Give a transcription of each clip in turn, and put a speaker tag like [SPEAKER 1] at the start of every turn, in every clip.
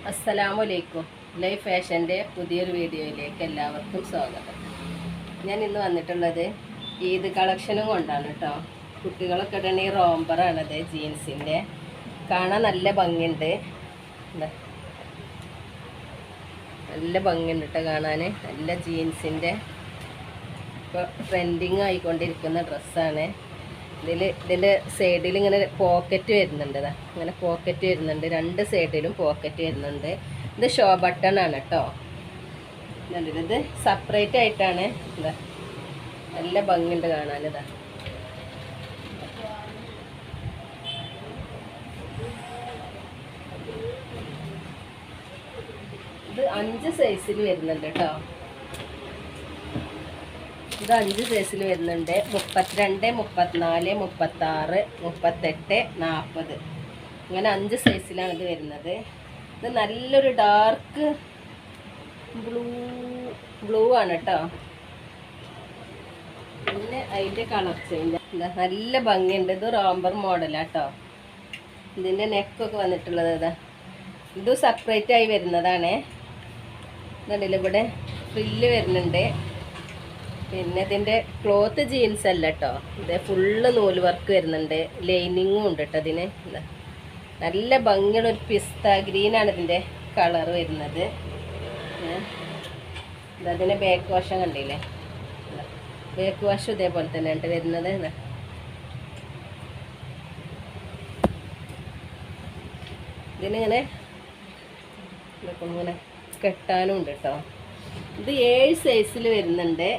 [SPEAKER 1] അസ്സലാമലൈക്കും. ലൈഫ് ഫാഷൻ്റെ പുതിയൊരു വീഡിയോയിലേക്ക് എല്ലാവർക്കും സ്വാഗതം. ഞാൻ ഇന്ന് വന്നിട്ടുള്ളത് ഈദ് കളക്ഷനും കൊണ്ടാണ് കേട്ടോ. കുട്ടികളൊക്കെ ഇടണ ഈ റോംബറാണത്, ജീൻസിൻ്റെ. കാണാൻ നല്ല ഭംഗിയുണ്ട്, നല്ല ഭംഗിയുണ്ട് കേട്ടോ കാണാൻ. നല്ല ജീൻസിൻ്റെ ഇപ്പോൾ ട്രെൻഡിങ് ആയിക്കൊണ്ടിരിക്കുന്ന ഡ്രസ്സാണ്. ഇതിൻ്റെ സൈഡിൽ ഇങ്ങനെ പോക്കറ്റ് വരുന്നുണ്ട്. ഇങ്ങനെ പോക്കറ്റ് വരുന്നുണ്ട്, രണ്ട് സൈഡിലും പോക്കറ്റ് വരുന്നുണ്ട്. ഇത് ഷോ ബട്ടൺ ആണ് കേട്ടോ. ഇത് സെപ്പറേറ്റ് ആയിട്ടാണ്. ഇതാ നല്ല ഭംഗിയുണ്ട് കാണാൻ. ഇതാ ഇത് 5 സൈസിൽ വരുന്നുണ്ട് കേട്ടോ. ഇത് 5 സൈസിൽ വരുന്നുണ്ട്. 32, 34, 36, 38, 40 ഇങ്ങനെ 5 സൈസിലാണ് ഇത് വരുന്നത്. ഇത് നല്ലൊരു ഡാർക്ക് ബ്ലൂ ആണ് കേട്ടോ. പിന്നെ അതിൻ്റെ കളർ ചേഞ്ച് എന്താ നല്ല ഭംഗിയുണ്ട്. ഇത് റോംബർ മോഡലാട്ടോ. ഇതിൻ്റെ നെക്കൊക്കെ വന്നിട്ടുള്ളത് ഇതാ. ഇത് സെപ്പറേറ്റ് ആയി വരുന്നതാണ്. ഇതുണ്ടല്ലോ, ഇവിടെ ഫ്രില്ല് വരുന്നുണ്ട്. പിന്നെ ഇതിൻ്റെ ക്ലോത്ത് ജീൻസ് അല്ല കേട്ടോ, ഇത് ഫുള്ള് നൂല് വർക്ക് വരുന്നുണ്ട്. ലൈനിങ്ങും ഉണ്ട് കേട്ടോ ഇതിന്. നല്ല ഭംഗിയുള്ള ഒരു പിസ്ത ഗ്രീനാണ് ഇതിൻ്റെ കളർ വരുന്നത്. അതിൻ്റെ ബാക്ക് വാഷം കണ്ടില്ലേ, ബാക്ക് വാഷും ഇതേപോലെ തന്നെയാണ് വരുന്നത്. ഇതിനിങ്ങനെ ഇങ്ങനെ കെട്ടാനും ഉണ്ട് കേട്ടോ. ഇത് 7 സൈസിൽ വരുന്നുണ്ട്.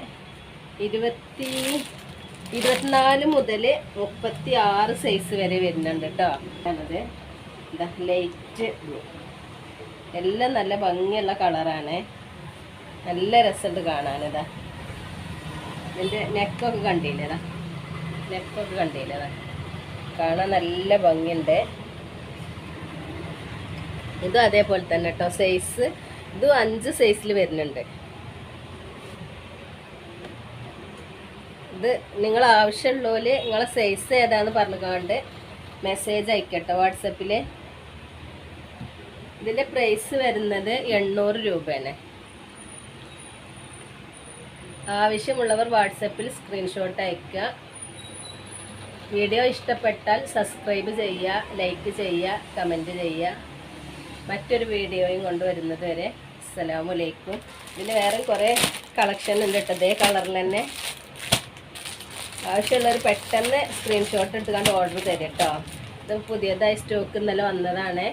[SPEAKER 1] 24 മുതൽ 36 സൈസ് വരെ വരുന്നുണ്ട് കേട്ടോ. അത് എന്താ ലൈറ്റ് ബ്ലൂ, എല്ലാം നല്ല ഭംഗിയുള്ള കളറാണ്. നല്ല രസമുണ്ട് കാണാനിതാ. ഇതിൻ്റെ നെക്കൊക്കെ കണ്ടില്ലേതാ, നെക്കൊക്കെ കണ്ടില്ലേതാ, കാണാൻ നല്ല ഭംഗിയുണ്ട്. ഇതും അതേപോലെ തന്നെ കേട്ടോ സൈസ്. ഇതും 5 സൈസിൽ വരുന്നുണ്ട്. ഇത് നിങ്ങൾ ആവശ്യമുള്ളവര് നിങ്ങളെ സൈസ് ഏതാന്ന് പറഞ്ഞുകൊണ്ട് മെസ്സേജ് അയക്കട്ടോ വാട്സപ്പിൽ. ഇതിൻ്റെ പ്രൈസ് വരുന്നത് 800 രൂപയാണ്. ആവശ്യമുള്ളവർ വാട്സപ്പിൽ സ്ക്രീൻഷോട്ട് അയക്കുക. വീഡിയോ ഇഷ്ടപ്പെട്ടാൽ സബ്സ്ക്രൈബ് ചെയ്യുക, ലൈക്ക് ചെയ്യുക, കമൻറ്റ് ചെയ്യുക. മറ്റൊരു വീഡിയോയും കൊണ്ടുവരുന്നത് വരെ അസ്സലാമലൈക്കും. ഇതിന് വേറെ കുറേ കളക്ഷൻ ഉണ്ട് കേട്ടോ. ഇതേ കളറിൽ തന്നെ ആവശ്യമുള്ളവർ പെട്ടെന്ന് സ്ക്രീൻഷോട്ട് എടുത്തുകൊണ്ട് ഓർഡർ തരും കേട്ടോ. ഇത് പുതിയതായി സ്റ്റോക്ക് ഇന്നലെ വന്നതാണ്.